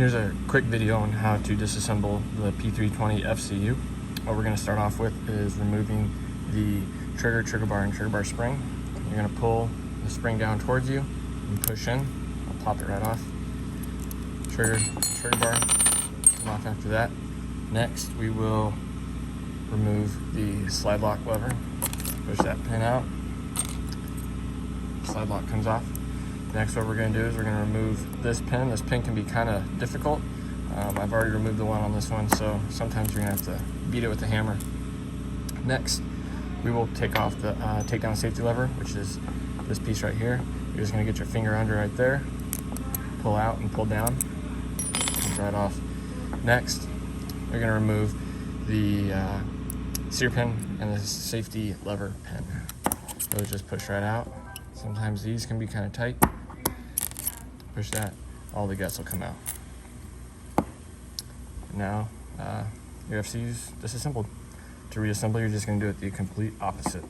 Here's a quick video on how to disassemble the P320 FCU. What we're going to start off with is removing the trigger bar, and trigger bar spring. You're going to pull the spring down towards you and push in. I'll pop it right off. Trigger bar, come off after that. Next, we will remove the slide lock lever. Push that pin out. Slide lock comes off. Next, what we're going to do is we're going to remove this pin. This pin can be kind of difficult. I've already removed the one on this one, so sometimes you're going to have to beat it with the hammer. Next, we will take off the take down safety lever, which is this piece right here. You're just going to get your finger under right there, pull out and pull down. Comes right off. Next, we're going to remove the sear pin and the safety lever pin. Those just push right out. Sometimes these can be kind of tight. Push that, all the guts will come out. Now, your FCU's disassembled. To reassemble, you're just going to do it the complete opposite.